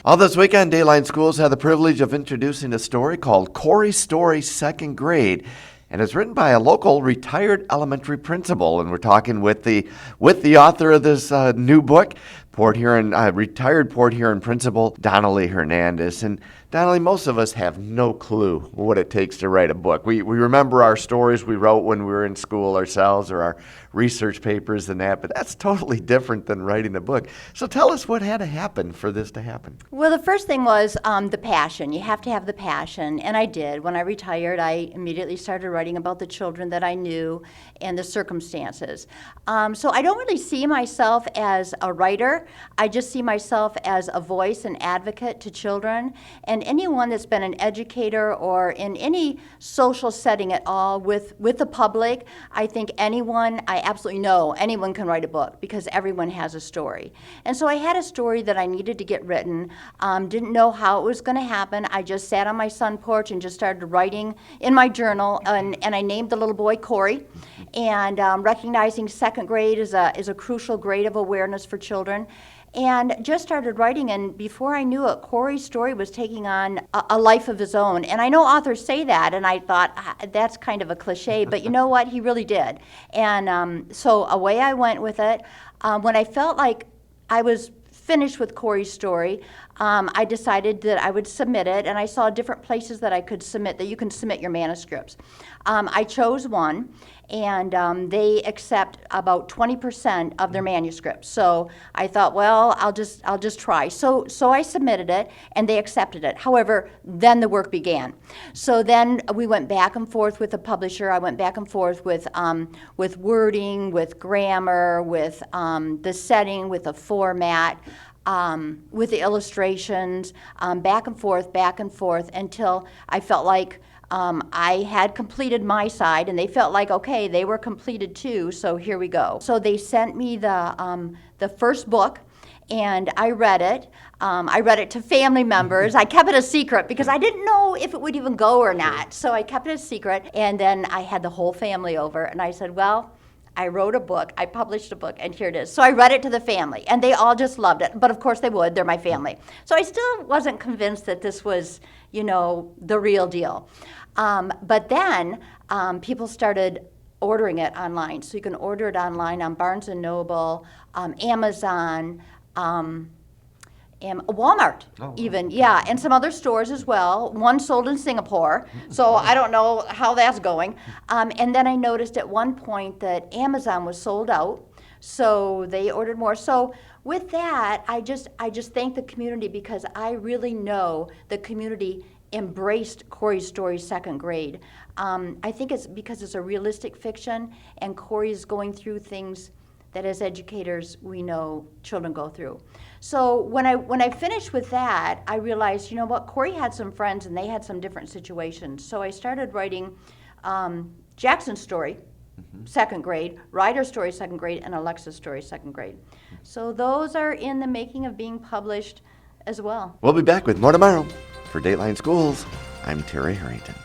All this weekend, Dateline Schools had the privilege of introducing a story called Corey's Story, Second Grade. And it's written by a local retired elementary principal. And we're talking with the author of this new book, retired Port Huron principal, Donilee Hernandez. And Donilee, most of us have no clue what it takes to write a book. We remember our stories we wrote when we were in school ourselves, or our research papers and that, but that's totally different than writing a book. So tell us what had to happen for this to happen. Well, the first thing was the passion. You have to have the passion, and I did. When I retired, I immediately started writing about the children that I knew and the circumstances. So I don't really see myself as a writer. I just see myself as a voice and advocate to children. And anyone that's been an educator or in any social setting at all with the public, I think I absolutely know anyone can write a book because everyone has a story. And so I had a story that I needed to get written, didn't know how it was going to happen. I just sat on my front porch and just started writing in my journal, and I named the little boy Corey. And recognizing second grade is a crucial grade of awareness for children. And just started writing, and before I knew it, Corey's story was taking on a life of his own. And I know authors say that, and I thought, that's kind of a cliche, but you know what? He really did. And so away I went with it. When I felt like I was finished with Corey's story, I decided that I would submit it, and I saw different places that I could submit, that you can submit your manuscripts. I chose one, and they accept about 20% of their manuscripts. So I thought, well, I'll just try. So I submitted it, and they accepted it. However, then the work began. So then we went back and forth with the publisher. I went back and forth with wording, with grammar, with the setting, with the format, with the illustrations, back and forth until I felt like I had completed my side, and they felt like, okay, they were completed too, so here we go. So they sent me the first book, and I read it. I read it to family members. I kept it a secret because I didn't know if it would even go or not, so I kept it a secret. And then I had the whole family over, and I said, well, I wrote a book, I published a book, and here it is. So I read it to the family, and they all just loved it. But of course they would, they're my family. So I still wasn't convinced that this was, the real deal. But then people started ordering it online. So you can order it online on Barnes & Noble, Amazon, Walmart, even, yeah, and some other stores as well. One sold in Singapore, so I don't know how that's going. And then I noticed at one point that Amazon was sold out, so they ordered more. So with that, I just thank the community, because I really know the community embraced Corey's Story, Second Grade. I think it's because it's a realistic fiction, and Corey's going through things that as educators we know children go through. So when I finished with that, I realized, Corey had some friends and they had some different situations. So I started writing Jackson's story, second grade, Ryder's story, second grade, and Alexa's story, second grade. So those are in the making of being published as well. We'll be back with more tomorrow. For Dateline Schools, I'm Terry Harrington.